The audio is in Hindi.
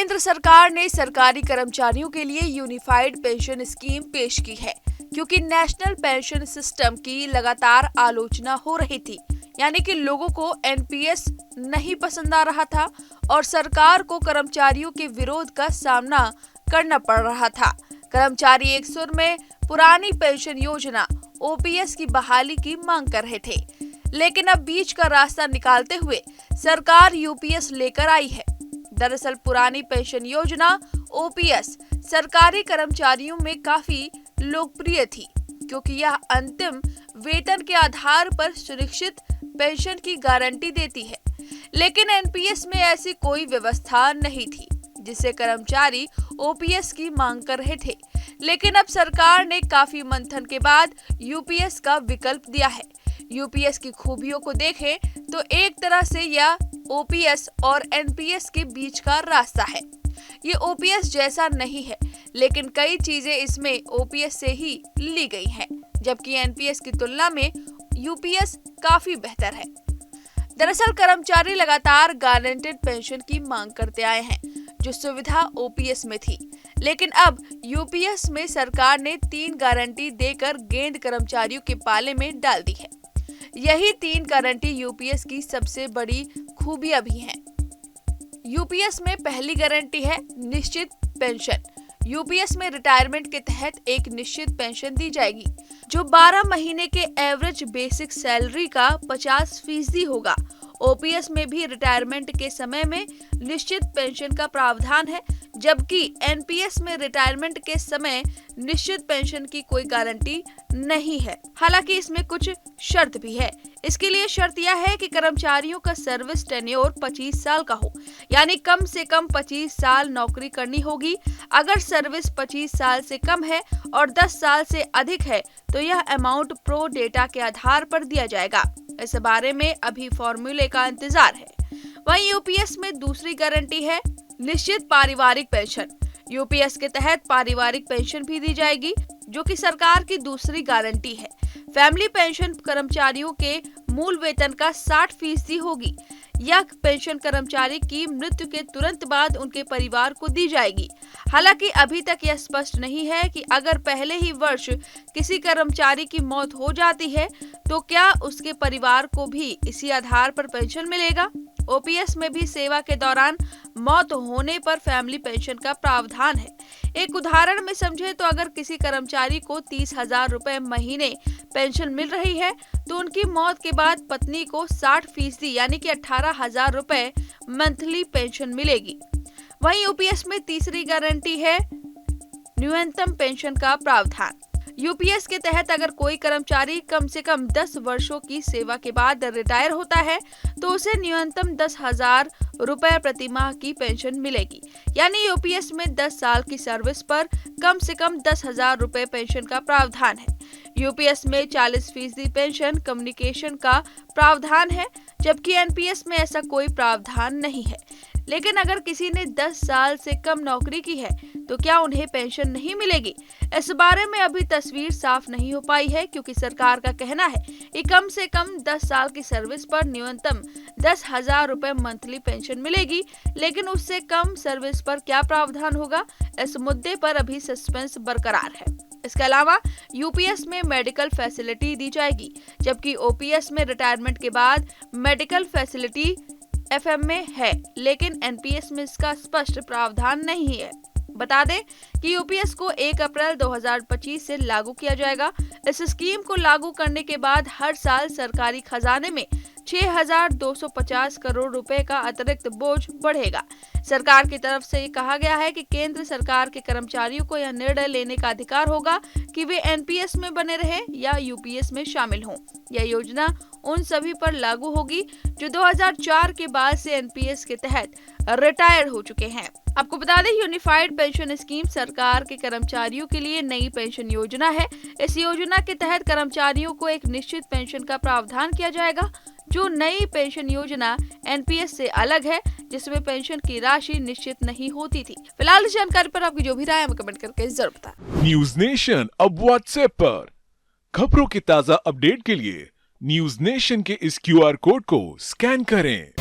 केंद्र सरकार ने सरकारी कर्मचारियों के लिए यूनिफाइड पेंशन स्कीम पेश की है, क्योंकि नेशनल पेंशन सिस्टम की लगातार आलोचना हो रही थी। यानी कि लोगों को एनपीएस नहीं पसंद आ रहा था और सरकार को कर्मचारियों के विरोध का सामना करना पड़ रहा था। कर्मचारी एक सुर में पुरानी पेंशन योजना ओपीएस की बहाली की मांग कर रहे थे, लेकिन अब बीच का रास्ता निकालते हुए सरकार यूपीएस लेकर आई है। दरअसल पुरानी पेंशन योजना ओपीएस सरकारी कर्मचारियों में काफी लोकप्रिय थी, क्योंकि यह अंतिम वेतन के आधार पर सुनिश्चित पेंशन की गारंटी देती है। लेकिन एनपीएस में ऐसी कोई व्यवस्था नहीं थी, जिससे कर्मचारी ओपीएस की मांग कर रहे थे। लेकिन अब सरकार ने काफी मंथन के बाद यूपीएस का विकल्प दिया है। यूपीएस की खूबियों को देखें तो एक तरह से यह ओपीएस और एनपीएस के बीच का रास्ता है। ये ओपीएस जैसा नहीं है, लेकिन कई चीजें इसमें ओपीएस से ही ली गई हैं, जबकि एनपीएस की तुलना में यूपीएस काफी बेहतर है। दरअसल कर्मचारी लगातार गारंटेड पेंशन की मांग करते आए हैं, जो सुविधा ओपीएस में थी। लेकिन अब यूपीएस में सरकार ने 3 गारंटी देकर गेंद कर्मचारियों के पाले में डाल दी है। यही 3 गारंटी यूपीएस की सबसे बड़ी खूबियां भी हैं। यूपीएस में पहली गारंटी है निश्चित पेंशन। यूपीएस में रिटायरमेंट के तहत एक निश्चित पेंशन दी जाएगी, जो 12 महीने के एवरेज बेसिक सैलरी का 50% होगा। ओपीएस में भी रिटायरमेंट के समय में निश्चित पेंशन का प्रावधान है, जबकि एनपीएस में रिटायरमेंट के समय निश्चित पेंशन की कोई गारंटी नहीं है। हालांकि इसमें कुछ शर्त भी है। इसके लिए शर्त यह है कि कर्मचारियों का सर्विस टेन्योर 25 साल का हो, यानी कम से कम 25 साल नौकरी करनी होगी। अगर सर्विस 25 साल से कम है और 10 साल से अधिक है तो यह अमाउंट प्रो डेटा के आधार पर दिया जाएगा। इस बारे में अभी फॉर्मूले का इंतजार है। वहीं यूपीएस में दूसरी गारंटी है निश्चित पारिवारिक पेंशन। यूपीएस के तहत पारिवारिक पेंशन भी दी जाएगी, जो कि सरकार की दूसरी गारंटी है। फैमिली पेंशन कर्मचारियों के मूल वेतन का 60% होगी। यह पेंशन कर्मचारी की मृत्यु के तुरंत बाद उनके परिवार को दी जाएगी। हालांकि अभी तक यह स्पष्ट नहीं है कि अगर पहले ही वर्ष किसी कर्मचारी की मौत हो जाती है तो क्या उसके परिवार को भी इसी आधार पर पेंशन मिलेगा। ओपीएस में भी सेवा के दौरान मौत होने पर फैमिली पेंशन का प्रावधान है। एक उदाहरण में समझे तो अगर किसी कर्मचारी को 30,000 रुपए महीने पेंशन मिल रही है तो उनकी मौत के बाद पत्नी को 60% यानी कि 18,000 रुपए मंथली पेंशन मिलेगी। वहीं यूपीएस में तीसरी गारंटी है न्यूनतम पेंशन का प्रावधान। यूपीएस के तहत अगर कोई कर्मचारी कम से कम 10 वर्षों की सेवा के बाद रिटायर होता है तो उसे न्यूनतम 10,000 रुपए प्रति माह की पेंशन मिलेगी। यानी यूपीएस में 10 साल की सर्विस पर कम से कम 10,000 रुपए पेंशन का प्रावधान है। यूपीएस में 40% पेंशन कम्युनिकेशन का प्रावधान है, जबकि एनपीएस में ऐसा कोई प्रावधान नहीं है। लेकिन अगर किसी ने 10 साल से कम नौकरी की है तो क्या उन्हें पेंशन नहीं मिलेगी? इस बारे में अभी तस्वीर साफ नहीं हो पाई है, क्योंकि सरकार का कहना है कि कम से कम 10 साल की सर्विस पर न्यूनतम 10,000 रुपए मंथली पेंशन मिलेगी। लेकिन उससे कम सर्विस पर क्या प्रावधान होगा, इस मुद्दे पर अभी सस्पेंस बरकरार है। इसके अलावा यूपीएस में मेडिकल फैसिलिटी दी जाएगी, जबकि ओपीएस में रिटायरमेंट के बाद मेडिकल फैसिलिटी एफएम में है, लेकिन एनपीएस में इसका स्पष्ट प्रावधान नहीं है। बता दें कि यूपीएस को 1 अप्रैल 2025 से लागू किया जाएगा। इस स्कीम को लागू करने के बाद हर साल सरकारी खजाने में 6,250 करोड़ रुपए का अतिरिक्त बोझ बढ़ेगा। सरकार की तरफ से कहा गया है कि केंद्र सरकार के कर्मचारियों को यह निर्णय लेने का अधिकार होगा कि वे एनपीएस में बने रहें या यूपीएस में शामिल हों। यह योजना उन सभी पर लागू होगी जो 2004 के बाद से एनपीएस के तहत रिटायर हो चुके हैं। आपको बता दें, यूनिफाइड पेंशन स्कीम सरकार के कर्मचारियों के लिए नई पेंशन योजना है। इस योजना के तहत कर्मचारियों को एक निश्चित पेंशन का प्रावधान किया जाएगा, जो नई पेंशन योजना एनपीएस से अलग है, जिसमें पेंशन की राशि निश्चित नहीं होती थी। फिलहाल इस जानकारी पर आपकी जो भी राय है हमें कमेंट करके जरूर बताएं। न्यूज नेशन अब व्हाट्सएप पर खबरों की ताजा अपडेट के लिए न्यूज नेशन के इस क्यूआर कोड को स्कैन करें।